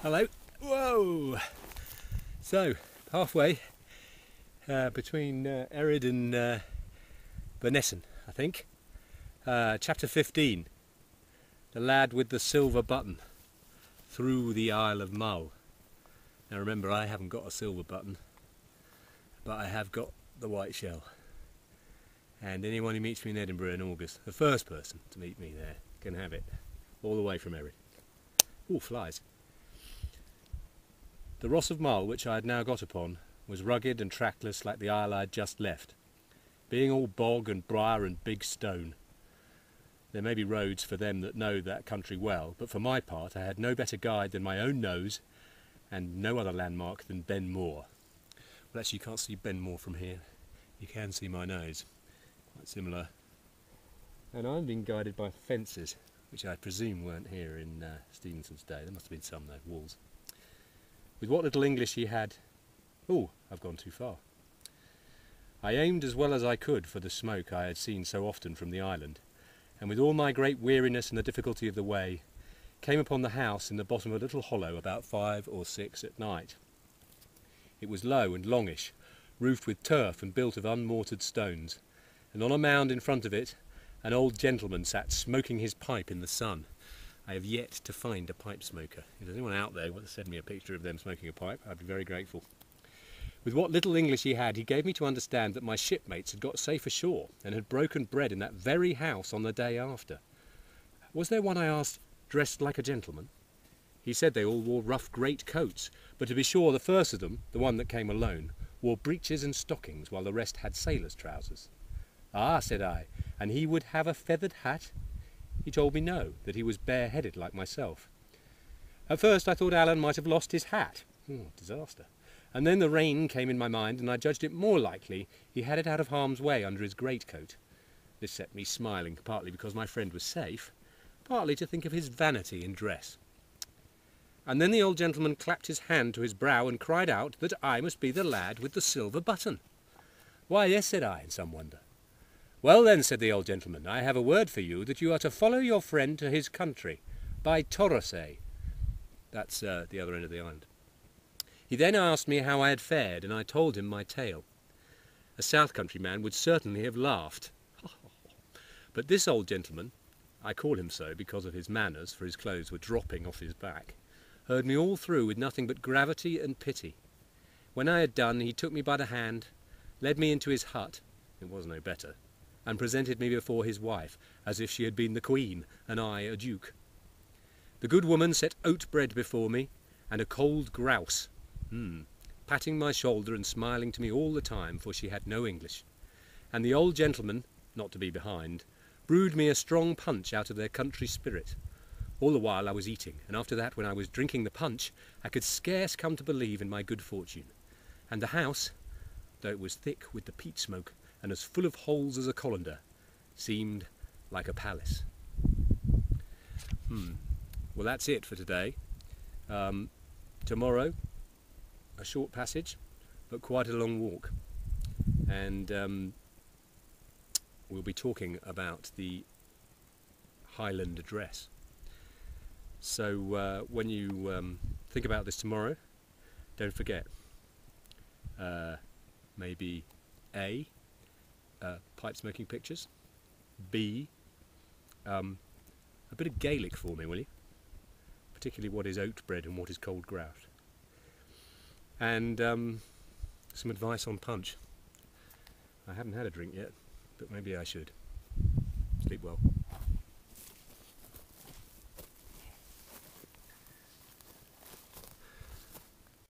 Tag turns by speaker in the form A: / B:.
A: Hello. Whoa! So, halfway between Erid and Bernessen, I think. Chapter 15. The Lad with the Silver Button. Through the Isle of Mull. Now remember, I haven't got a silver button, but I have got the white shell. And anyone who meets me in Edinburgh in August, the first person to meet me there, can have it. All the way from Erid. Ooh, flies. The Ross of Mull, which I had now got upon, was rugged and trackless like the isle I had just left, being all bog and briar and big stone. There may be roads for them that know that country well, but for my part I had no better guide than my own nose, and no other landmark than Ben Moor. Well, actually you can't see Ben Moor from here. You can see my nose. Quite similar. And I'm being guided by fences, which I presume weren't here in Stevenson's day. There must have been some though, walls. With what little English he had... Oh, I've gone too far. I aimed as well as I could for the smoke I had seen so often from the island, and with all my great weariness and the difficulty of the way, came upon the house in the bottom of a little hollow about 5 or 6 at night. It was low and longish, roofed with turf and built of unmortared stones, and on a mound in front of it an old gentleman sat smoking his pipe in the sun. I have yet to find a pipe smoker. If there's anyone out there who wants to send me a picture of them smoking a pipe, I'd be very grateful. With what little English he had, he gave me to understand that my shipmates had got safe ashore and had broken bread in that very house on the day after. Was there one, I asked, dressed like a gentleman? He said they all wore rough great coats, but to be sure the first of them, the one that came alone, wore breeches and stockings while the rest had sailors' trousers. Ah, said I, and he would have a feathered hat? He told me no, that he was bareheaded like myself. At first I thought Alan might have lost his hat. Disaster. And then the rain came in my mind, and I judged it more likely he had it out of harm's way under his greatcoat. This set me smiling, partly because my friend was safe, partly to think of his vanity in dress. And then the old gentleman clapped his hand to his brow and cried out that I must be the lad with the silver button. Why, yes, said I, in some wonder. Well then, said the old gentleman, I have a word for you that you are to follow your friend to his country, by Torosay. That's the other end of the island. He then asked me how I had fared, and I told him my tale. A South Country man would certainly have laughed. But this old gentleman, I call him so because of his manners, for his clothes were dropping off his back, heard me all through with nothing but gravity and pity. When I had done, he took me by the hand, led me into his hut, it was no better, and presented me before his wife, as if she had been the queen, and I a duke. The good woman set oat bread before me, and a cold grouse, patting my shoulder and smiling to me all the time, for she had no English. And the old gentleman, not to be behind, brewed me a strong punch out of their country spirit. All the while I was eating, and after that, when I was drinking the punch, I could scarce come to believe in my good fortune. And the house, though it was thick with the peat smoke, and as full of holes as a colander, seemed like a palace. Well, that's it for today. Tomorrow, a short passage, but quite a long walk. And we'll be talking about the Highland Address. So when you think about this tomorrow, don't forget, maybe A, pipe smoking pictures. B, a bit of Gaelic for me, will you? Particularly what is oat bread and what is cold grouse. And some advice on punch. I haven't had a drink yet, but maybe I should. Sleep well.